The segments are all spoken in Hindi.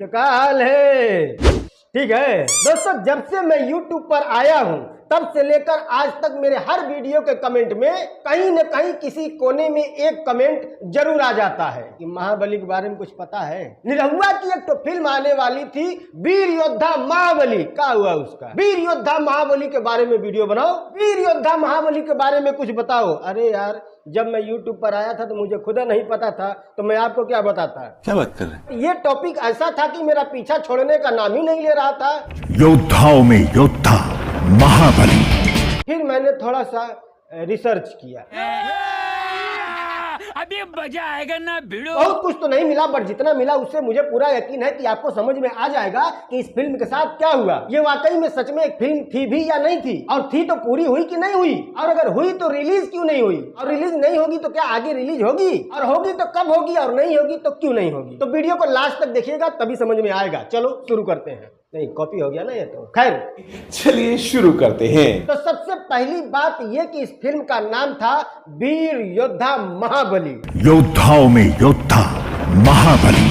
का हाल है? ठीक है दोस्तों, जब से मैं YouTube पर आया हूं तब से लेकर आज तक मेरे हर वीडियो के कमेंट में कहीं न कहीं किसी कोने में एक कमेंट जरूर आ जाता है कि महाबली के बारे में कुछ पता है। निरहुआ की एक तो फिल्म आने वाली थी वीर योद्धा महाबली, क्या हुआ उसका? वीर योद्धा महाबली के बारे में वीडियो बनाओ, वीर योद्धा महाबली के बारे में कुछ बताओ। अरे यार, जब मैं YouTube पर आया था तो मुझे खुदा नहीं पता था, तो मैं आपको क्या बताता? क्या बात कर रहे हैं? ये टॉपिक ऐसा था कि मेरा पीछा छोड़ने का नाम ही नहीं ले रहा था। योद्धाओं में योद्धा महाबली। फिर मैंने थोड़ा सा रिसर्च किया, अभी मजा आएगा ना भिड़ो। बहुत कुछ तो नहीं मिला, बट जितना मिला उससे मुझे पूरा यकीन है कि आपको समझ में आ जाएगा कि इस फिल्म के साथ क्या हुआ। ये वाकई में सच में एक फिल्म थी भी या नहीं थी, और थी तो पूरी हुई कि नहीं हुई, और अगर हुई तो रिलीज क्यों नहीं हुई, और रिलीज नहीं होगी तो क्या आगे रिलीज होगी, और होगी तो कब होगी, और नहीं होगी तो क्यों नहीं होगी। तो वीडियो को लास्ट तक देखिएगा तभी समझ में आएगा। चलो शुरू करते हैं। नहीं, कॉपी हो गया ना ये तो। खैर चलिए शुरू करते हैं। तो सबसे पहली बात ये कि इस फिल्म का नाम था वीर योद्धा महाबली। योद्धाओं में योद्धा महाबली।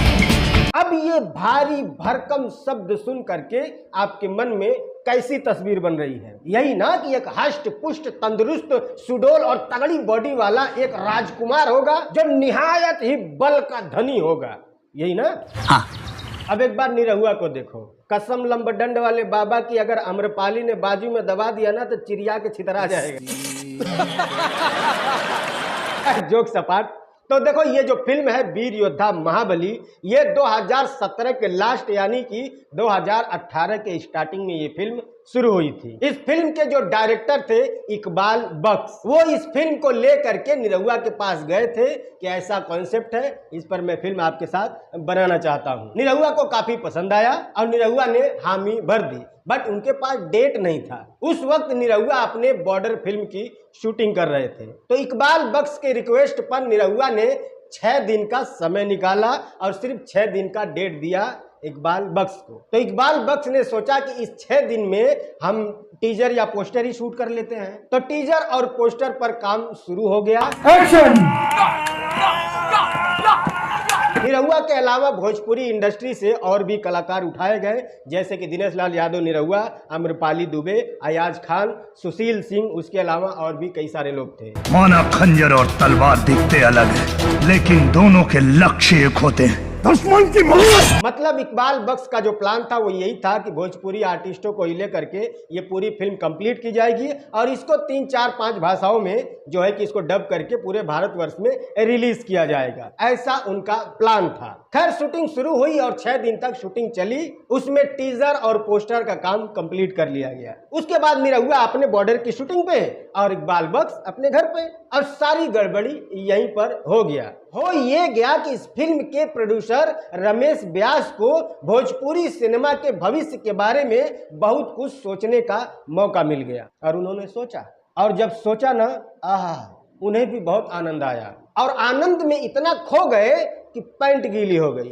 अब ये भारी भरकम शब्द सुन करके आपके मन में कैसी तस्वीर बन रही है? यही ना कि एक हष्ट पुष्ट तंदुरुस्त सुडोल और तगड़ी बॉडी वाला एक राजकुमार होगा जो निहायत ही बल का धनी होगा, यही ना? हाँ। अब एक बार निरहुआ को देखो, कसम लंबडंड वाले बाबा की अगर अम्रपाली ने बाजू में दबा दिया ना तो चिड़िया के छितरा जाएगा। जोक सपाट। तो देखो, ये जो फिल्म है वीर योद्धा महाबली, ये 2017 के लास्ट यानी कि 2018 के स्टार्टिंग में ये फिल्म शुरू हुई थी। इस फिल्म के जो डायरेक्टर थे इकबाल बख्श, वो इस फिल्म को लेकर के निरहुआ के पास गए थे कि ऐसा कॉन्सेप्ट है, इस पर मैं फिल्म आपके साथ बनाना चाहता हूँ। निरहुआ को काफी पसंद आया और निरहुआ ने हामी भर दी, बट उनके पास डेट नहीं था। उस वक्त निरहुआ अपने बॉर्डर फिल्म की शूटिंग कर रहे थे। तो इकबाल बख्श के रिक्वेस्ट पर निरहुआ ने 6 दिन का समय निकाला और सिर्फ 6 दिन का डेट दिया इकबाल बख्श को। तो इकबाल बख्श ने सोचा कि इस 6 दिन में हम टीजर या पोस्टर ही शूट कर लेते हैं। तो टीजर और पोस्टर पर काम शुरू हो गया। एक्शन! निरहुआ के अलावा भोजपुरी इंडस्ट्री से और भी कलाकार उठाए गए, जैसे कि दिनेश लाल यादव निरहुआ, आम्रपाली दुबे, अयाज खान, सुशील सिंह, उसके अलावा और भी कई सारे लोग थे। माना खंजर और तलवार दिखते अलग है, लेकिन दोनों के लक्ष्य एक होते हैं, दुश्मन की मौत। मतलब इकबाल बख्श का जो प्लान था वो यही था कि भोजपुरी आर्टिस्टों को ले करके ये पूरी फिल्म कंप्लीट की जाएगी और इसको 3, 4, 5 भाषाओं में जो है कि इसको डब करके पूरे भारतवर्ष में रिलीज किया जाएगा, ऐसा उनका प्लान था। खैर शूटिंग शुरू हुई और 6 दिन तक शूटिंग चली। उसमें टीजर और पोस्टर का काम कंप्लीट कर लिया गया। उसके बाद निरहुआ अपने बॉर्डर की शूटिंग पे और इकबाल बख्श अपने घर पे, और सारी गड़बड़ी यहीं पर हो गया। हो ये गया कि इस फिल्म के प्रोड्यूसर रमेश व्यास को भोजपुरी सिनेमा के भविष्य के बारे में बहुत कुछ सोचने का मौका मिल गया, और उन्होंने सोचा, और जब सोचा ना, उन्हें भी बहुत आनंद आया, और आनंद में इतना खो गए कि पैंट गीली हो गई।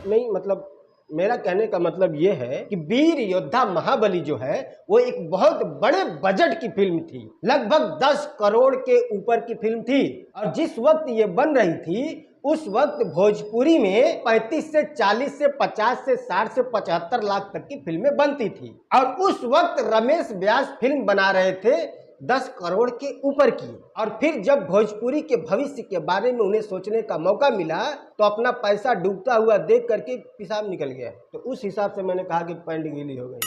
नहीं, मतलब मेरा कहने का मतलब ये है कि वीर योद्धा महाबली जो है वो एक बहुत बड़े बजट की फिल्म थी, लगभग 10 करोड़ के ऊपर की फिल्म थी। और जिस वक्त ये बन रही थी उस वक्त भोजपुरी में 35 से 40 से 50 से 60 से 75 लाख तक की फिल्में बनती थी, और उस वक्त रमेश व्यास फिल्म बना रहे थे 10 करोड़ के ऊपर की। और फिर जब भोजपुरी के भविष्य के बारे में उन्हें सोचने का मौका मिला तो अपना पैसा डूबता हुआ देख करके पेशाब निकल गया। तो उस हिसाब से मैंने कहा कि पैंट गीली हो गई।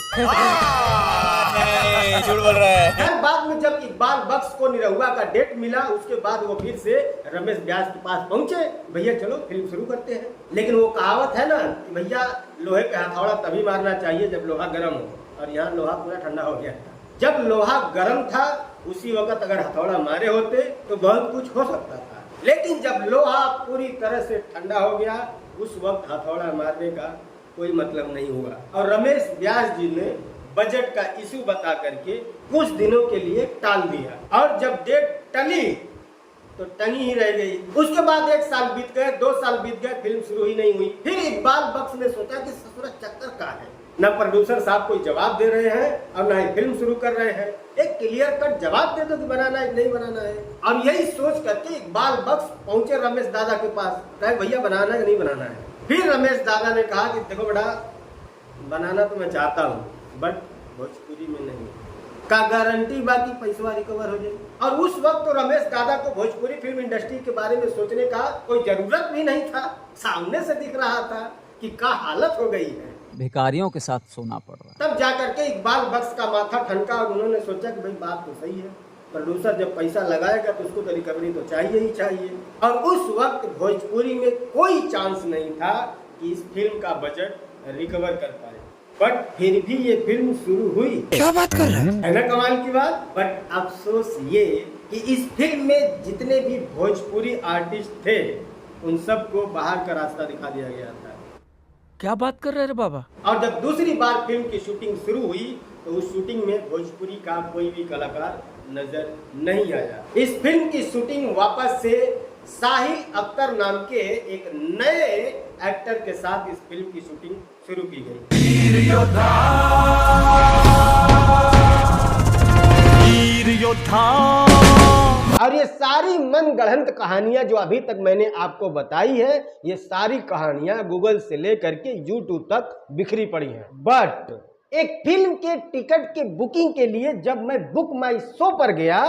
झूठ बोल रहा है। बाद में जब इकबाल बख्श को निरहुआ का डेट मिला, उसके बाद वो फिर से रमेश व्यास के पास पहुंचे, भैया चलो फिल्म शुरू करते हैं। लेकिन वो कहावत है ना कि भैया लोहे का हथौड़ा तभी मारना चाहिए जब लोहा गर्म हो, और यहाँ लोहा पूरा ठंडा हो गया था। जब लोहा गर्म था उसी वक्त अगर हथौड़ा मारे होते तो बहुत कुछ हो सकता था, लेकिन जब लोहा पूरी तरह से ठंडा हो गया उस वक्त हथौड़ा मारने का कोई मतलब नहीं हुआ। और रमेश व्यास जी ने बजट का इशू बता करके कुछ दिनों के लिए टाल दिया, और जब डेट टली तो टंगी ही रह गई। उसके बाद 1 साल बीत गए, 2 साल बीत गए, फिल्म शुरू ही नहीं हुई। फिर इकबाल बख्श ने सोचा कि ससुरा चक्कर का है, न प्रोड्यूसर साहब कोई जवाब दे रहे हैं और न ही फिल्म शुरू कर रहे हैं, एक क्लियर कट जवाब दे दो कि बनाना है नहीं बनाना है। अब यही सोच करके इकबाल बख्श पहुंचे रमेश दादा के पास, कहे भैया बनाना है कि नहीं बनाना है। फिर रमेश दादा ने कहा कि देखो बेटा, बनाना तो मैं चाहता हूँ बट भोजपुरी में नहीं, का गारंटी बाकी पैसा रिकवर हो जाए। और उस वक्त तो रमेश दादा को भोजपुरी फिल्म इंडस्ट्री के बारे में सोचने का कोई जरूरत भी नहीं था, सामने से दिख रहा था कि क्या हालत हो गई है, भिखारियों के साथ सोना पड़ रहा है। तब जाकर के इकबाल बख्श का माथा ठनका और उन्होंने सोचा कि भाई बात तो सही है, प्रोड्यूसर जब पैसा लगाएगा तो उसको तो रिकवरी तो चाहिए ही चाहिए। और उस वक्त भोजपुरी में कोई चांस नहीं था कि इस फिल्म का बजट रिकवर कर पाए, बट फिर भी ये फिल्म शुरू हुई। क्या बात कर रहे हैं? है ना कमाल की बात। बट अफसोस ये कि इस फिल्म में जितने भी भोजपुरी आर्टिस्ट थे उन सबको बाहर का रास्ता दिखा दिया गया था। क्या बात कर रहे रे बाबा? और जब दूसरी बार फिल्म की शूटिंग शुरू हुई तो उस शूटिंग में भोजपुरी का कोई भी कलाकार नजर नहीं आया। इस फिल्म की शूटिंग वापस से साहिल अख्तर नाम के एक नए एक्टर के साथ इस फिल्म की शूटिंग शुरू की गई। वीर योद्धा और ये सारी मनगढ़ंत कहानियां जो अभी तक मैंने आपको बताई है, ये सारी कहानियां गूगल से लेकर के यूट्यूब तक बिखरी पड़ी हैं। बट एक फिल्म के टिकट के बुकिंग के लिए जब मैं बुक माई शो पर गया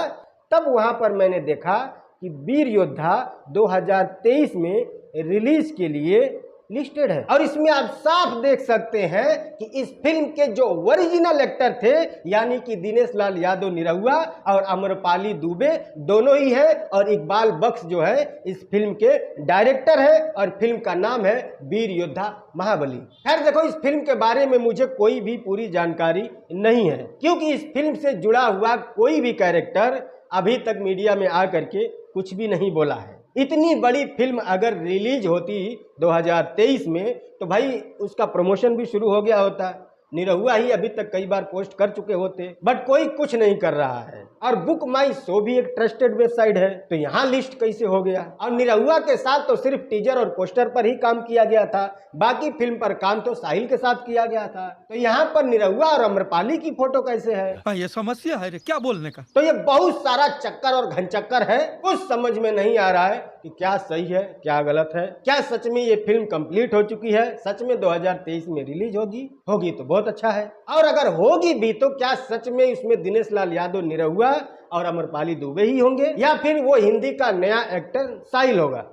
तब वहां पर मैंने देखा कि वीर योद्धा 2023 में रिलीज के लिए लिस्टेड है। और इसमें आप साफ देख सकते हैं कि इस फिल्म के जो ओरिजिनल एक्टर थे यानी कि दिनेश लाल यादव निरहुआ और अमरपाली दुबे दोनों ही है, और इकबाल बख्श जो है इस फिल्म के डायरेक्टर है और फिल्म का नाम है वीर योद्धा महाबली। खैर देखो, इस फिल्म के बारे में मुझे कोई भी पूरी जानकारी नहीं है क्योंकि इस फिल्म से जुड़ा हुआ कोई भी कैरेक्टर अभी तक मीडिया में आकर के कुछ भी नहीं बोला है। इतनी बड़ी फिल्म अगर रिलीज होती 2023 में तो भाई उसका प्रमोशन भी शुरू हो गया होता। निरहुआ ही अभी तक कई बार पोस्ट कर चुके होते, बट कोई कुछ नहीं कर रहा है। और बुक माई शो भी एक ट्रस्टेड वेबसाइट है, तो यहाँ लिस्ट कैसे हो गया? और निरहुआ के साथ तो सिर्फ टीजर और पोस्टर पर ही काम किया गया था, बाकी फिल्म पर काम तो साहिल के साथ किया गया था। तो यहाँ पर निरहुआ और अमरपाली की फोटो कैसे है? ये समस्या है रे, क्या बोलने का। तो ये बहुत सारा चक्कर और घनचक्कर है, कुछ समझ में नहीं आ रहा है कि क्या सही है क्या गलत है। क्या सच में ये फिल्म कंप्लीट हो चुकी है, सच में 2023 में रिलीज होगी तो बहुत अच्छा है, और अगर होगी भी तो क्या सच में इसमें दिनेश लाल यादव निरहुआ और अमरपाली दुबे ही होंगे या फिर वो हिंदी का नया एक्टर साहिल होगा?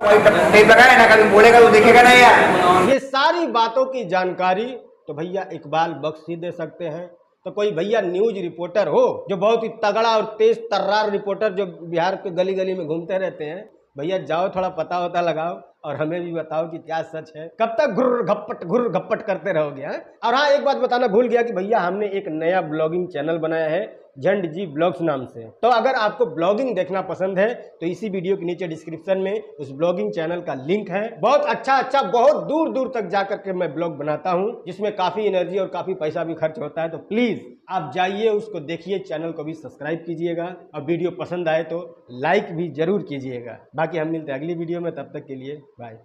बोलेगा तो देखेगा ना यार। ये सारी बातों की जानकारी तो भैया इकबाल बख्श ही दे सकते हैं। तो कोई भैया न्यूज रिपोर्टर हो जो बहुत ही तगड़ा और तेज तर्रार रिपोर्टर जो बिहार के गली गली में घूमते रहते हैं, भैया जाओ थोड़ा पता होता लगाओ और हमें भी बताओ कि क्या सच है। कब तक घुर्र घप्पट करते रहोगे? और हाँ, एक बात बताना भूल गया कि भैया हमने एक नया ब्लॉगिंग चैनल बनाया है झंड जी ब्लॉग्स नाम से। तो अगर आपको ब्लॉगिंग देखना पसंद है तो इसी वीडियो के नीचे डिस्क्रिप्शन में उस ब्लॉगिंग चैनल का लिंक है। बहुत अच्छा बहुत दूर दूर तक जाकर के मैं ब्लॉग बनाता हूं जिसमें काफी एनर्जी और काफी पैसा भी खर्च होता है। तो प्लीज आप जाइए, उसको देखिए, चैनल को भी सब्सक्राइब कीजिएगा और वीडियो पसंद आए तो लाइक भी जरूर कीजिएगा। बाकी हम मिलते हैं अगली वीडियो में, तब तक के लिए बाय।